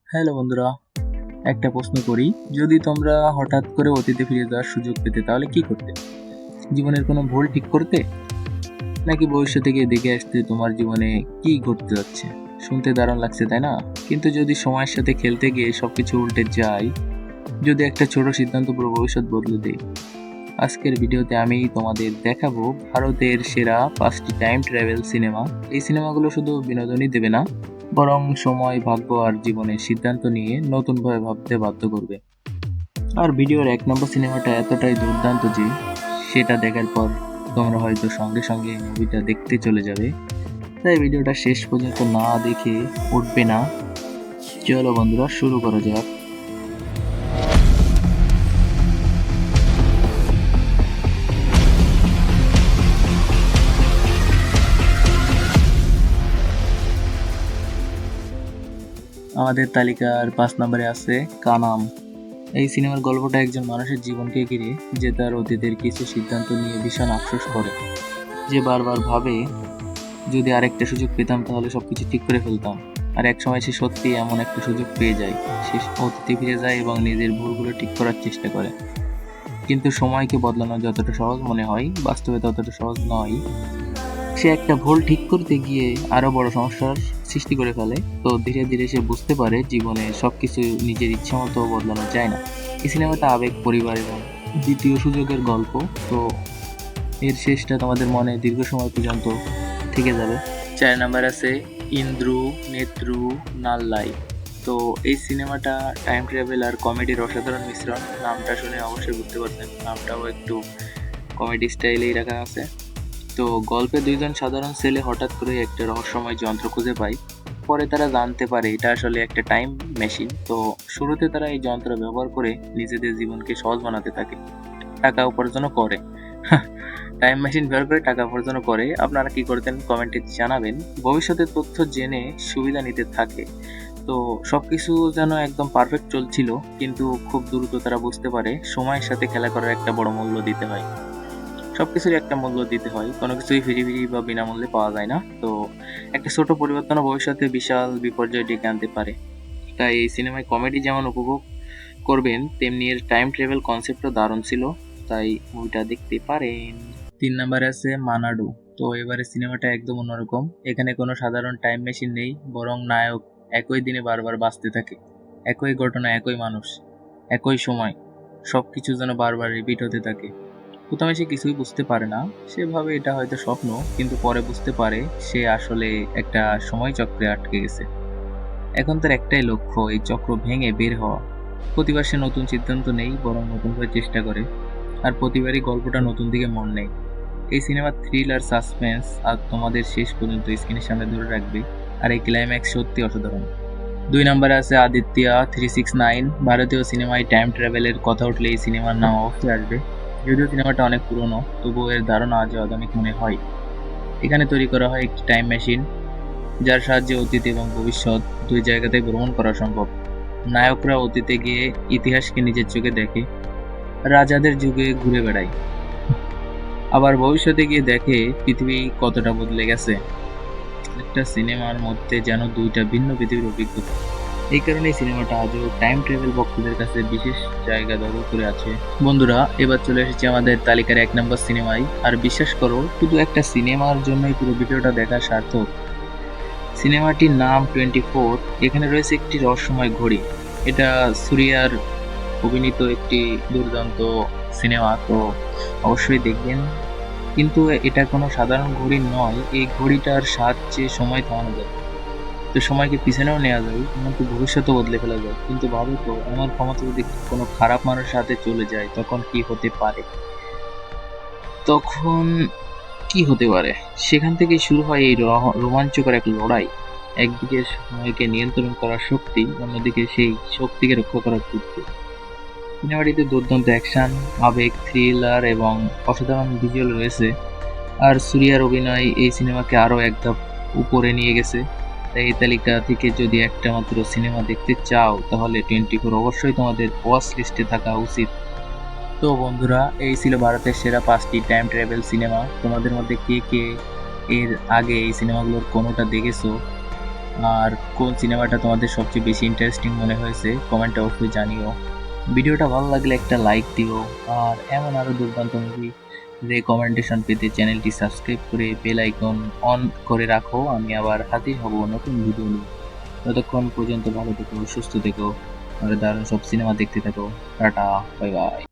Hello বন্ধুরা, একটা প্রশ্ন করি। যদি তোমরা হঠাৎ করে অতীতে ফিরে যাওয়ার সুযোগ পেতে তাহলে কি করতে? জীবনের কোনো ভুল ঠিক করতে? নাকি ভবিষ্যতে গিয়ে দেখে আসতে তোমার জীবনে কি ঘটতে যাচ্ছে? শুনতে দারুণ লাগছে তাই না? কিন্তু যদি সময়ের সাথে খেলতে গিয়ে সবকিছু উল্টে যায়, যদি একটা ছোট সিদ্ধান্ত পুরো ভবিষ্যৎ বদলে দেয়। আজকের ভিডিওতে আমি তোমাদের দেখাবো ভারতের সেরা 5টি টাইম ট্রাভেল সিনেমা। এই সিনেমাগুলো শুধু বিনোদনই দেবে না, বরং সময়, ভাগ্য আর জীবনের সিদ্ধান্ত নিয়ে নতুনভাবে ভাবতে বাধ্য করবে। আর ভিডিওর 1 নম্বর সিনেমাটা এতটাই দুর্দান্ত যে সেটা দেখার পর তোমরা হয়তো সঙ্গে সঙ্গে মুভিটা দেখতে চলে যাবে। তাই ভিডিওটা শেষ পর্যন্ত না দেখে উঠবে না। চলো বন্ধুরা, শুরু করা যাক। আমাদের তালিকার 5 নম্বরে আছে কানাম। এই সিনেমার গল্পটা একজন মানুষের জীবনকে ঘিরে, যে তার অতীতের কিছু সিদ্ধান্ত নিয়ে ভীষণ আফসোস করে, যে বারবার ভাবে যদি আরেকটা সুযোগ পেতাম তাহলে সবকিছু ঠিক করে ফেলতাম। আর এক সময় সে সত্যি এমন একটা সুযোগ পেয়ে যায়। সে অতীতে ফিরে যায় এবং নিজের ভুলগুলো ঠিক করার চেষ্টা করে। কিন্তু সময়কে বদলানো যতটা সহজ মনে হয়, বাস্তবে ততটা সহজ নয়। সে একটা ভুল ঠিক করতে গিয়ে আরো বড় সমস্যার সৃষ্টি করে ফেলে। তো ধীরে ধীরে সে বুঝতে পারে জীবনে সবকিছু নিজের ইচ্ছা মতো বদলানো যায় না। এই সিনেমাটা আবেগ, পরিবার এবং দ্বিতীয় সুযোগের গল্প। তো এর শেষটা তোমাদের মনে দীর্ঘ সময় পর্যন্ত থেকে যাবে। 4 নাম্বার আছে ইন্দ্রু নেত্রু নাল্লাই। তো এই সিনেমাটা টাইম ট্রাভেল আর কমেডির অসাধারণ মিশ্রণ। নামটা শুনে অবশ্যই বুঝতে পারছেন, নামটাও একটু কমেডি স্টাইলেই রাখা আছে। তো গল্পে দুইজন সাধারণ ছেলে হঠাৎ করে একটা রহস্যময় যন্ত্র খুঁজে পায়। পরে তারা জানতে পারে এটা আসলে একটা টাইম মেশিন। তো শুরুতে তারা এই যন্ত্র ব্যবহার করে নিজেদের জীবনকে সহজ বানাতে থাকে, টাকা উপার্জনও করে। টাইম মেশিন ব্যবহার করে টাকা উপার্জনও করে। আপনারা কি করতেন কমেন্টে জানাবেন। ভবিষ্যতের তথ্য জেনে সুবিধা নিতে থাকে। তো সবকিছু যেন একদম পারফেক্ট চলছিল, কিন্তু খুব দ্রুত তারা বুঝতে পারে সময়ের সাথে খেলা করার একটা বড় মূল্য দিতে হয়। সবকিছুরই একটা মূল্য দিতে হয়, কোনো কিছুই ফ্রি ফ্রি বা বিনামূল্যে পাওয়া যায় না। তো একটা ছোট পরিবর্তন ভবিষ্যতে বিশাল বিপর্যয় ডেকে আনতে পারে। তাই এই সিনেমায় কমেডি যেমন উপভোগ করবেন, তেমনি এর টাইম ট্রাভেল কনসেপ্টও দারুণ ছিল। তাই মুভিটা দেখতে পারেন। 3 নাম্বারে আছে মানাডু। তো এবারে সিনেমাটা একদম অন্যরকম। এখানে কোনো সাধারণ টাইম মেশিন নেই, বরং নায়ক একই দিনে বারবার বাঁচতে থাকে। একই ঘটনা, একই মানুষ, একই সময়। সবকিছু যেন বারবার রিপিট হতে থাকে। প্রথমে সে কিছুই বুঝতে পারে না। সে ভাবে এটা হয়তো স্বপ্ন, কিন্তু পরে বুঝতে পারে সে আসলে একটা সময় চক্রে আটকে গেছে। এখন তার একটাই লক্ষ্য, এই চক্র ভেঙে বের হওয়া। প্রতিবার সে নতুন সিদ্ধান্ত নেই, বরং নতুনভাবে চেষ্টা করে। আর প্রতিবারই গল্পটা নতুন দিকে মোড় নেয়। এই সিনেমার থ্রিল আর সাসপেন্স আর তোমাদের শেষ পর্যন্ত স্ক্রিনের সামনে ধরে রাখবে। আর এই ক্লাইম্যাক্স সত্যি অসাধারণ। 2 নম্বরে আছে আদিত্যা 369। ভারতীয় সিনেমায় টাইম ট্রাভেলের কথা উঠলে এই সিনেমার নাম অবশ্যই আসবে। যদিও সিনেমাটা অনেক পুরনো, তবুও এর ধারণা আজও আধুনিক মনে হয়। এখানে তৈরি করা হয় একটি টাইম মেশিন, যার সাহায্যে অতীত এবং ভবিষ্যৎ দুই জায়গাতেই ভ্রমণ করা সম্ভব। নায়করা অতীতে গিয়ে ইতিহাসকে নিজের চোখে দেখে, রাজাদের যুগে ঘুরে বেড়ায়, আবার ভবিষ্যতে গিয়ে দেখে পৃথিবী কতটা বদলে গেছে। একটা সিনেমার মধ্যে যেন দুইটা ভিন্ন পৃথিবীর অভিজ্ঞতা। এই কারণে সিনেমাটা আজও টাইম ট্রাভেল ভক্তদের কাছে বিশেষ জায়গা দখল করে আছে। বন্ধুরা, এবার চলে এসেছি আমাদের তালিকার 1 নম্বর সিনেমায়। আর বিশ্বাস করো, শুধু একটা সিনেমার জন্যই পুরো ভিডিওটা দেখা সার্থক। সিনেমাটির নাম 24। এখানে রয়েছে একটি রহস্যময় ঘড়ি। এটা সুরিয়ার অভিনীত একটি দুর্দান্ত সিনেমা। তো অবশ্যই দেখবেন। কিন্তু এটা কোনো সাধারণ ঘড়ি নয়। এই ঘড়িটার সাহায্যে সময় থামানো যায়। তো সময়কে পিছনেও নেওয়া যায়, এমনকি ভবিষ্যতও বদলে ফেলা যায়। কিন্তু ভাবো তো, এমন ক্ষমতা যদি কোনো খারাপ মানুষের হাতে চলে যায়, তখন কি হতে পারে? তখন কি হতে পারে? সেখান থেকেই শুরু হয় এই রোমাঞ্চকর এক লড়াই। একদিকে সময়কে নিয়ন্ত্রণ করার শক্তি, অন্যদিকে সেই শক্তিকে রক্ষা করার যুদ্ধ। সিনেমাটিতে দুর্দান্ত অ্যাকশন, আবেগ, থ্রিলার এবং অসাধারণ ভিজুয়াল রয়েছে। আর সূরিয়ার অভিনয় এই সিনেমাকে আরও এক ধাপ উপরে নিয়ে গেছে। তাই এই তালিকা থেকে যদি একটা মাত্র সিনেমা দেখতে চাও, তাহলে 24 অবশ্যই তোমাদের ওয়াচ লিস্টে থাকা উচিত। তো বন্ধুরা, এই ছিল ভারতের সেরা 5টি টাইম ট্রাভেল সিনেমা। তোমাদের মধ্যে কে কে এর আগে এই সিনেমাগুলোর কোনোটা দেখেছো আর কোন সিনেমাটা তোমাদের সবচেয়ে বেশি ইন্টারেস্টিং মনে হয়েছে কমেন্টে অবশ্যই জানিও। ভিডিওটা ভালো লাগলে একটা লাইক দিও। আর এমন আরো দুর্দান্ত মুভি রেকমেন্ডেশন পেতে চ্যানেলটি সাবস্ক্রাইব করে বেল আইকন অন করে রাখো। আমি আবার হাজির হব নতুন ভিডিও নিয়ে। ততক্ষণ পর্যন্ত ভালো থেকো, সুস্থ থেকো, আর দারুণ সব সিনেমা দেখতে থাকো। Tata, bye bye.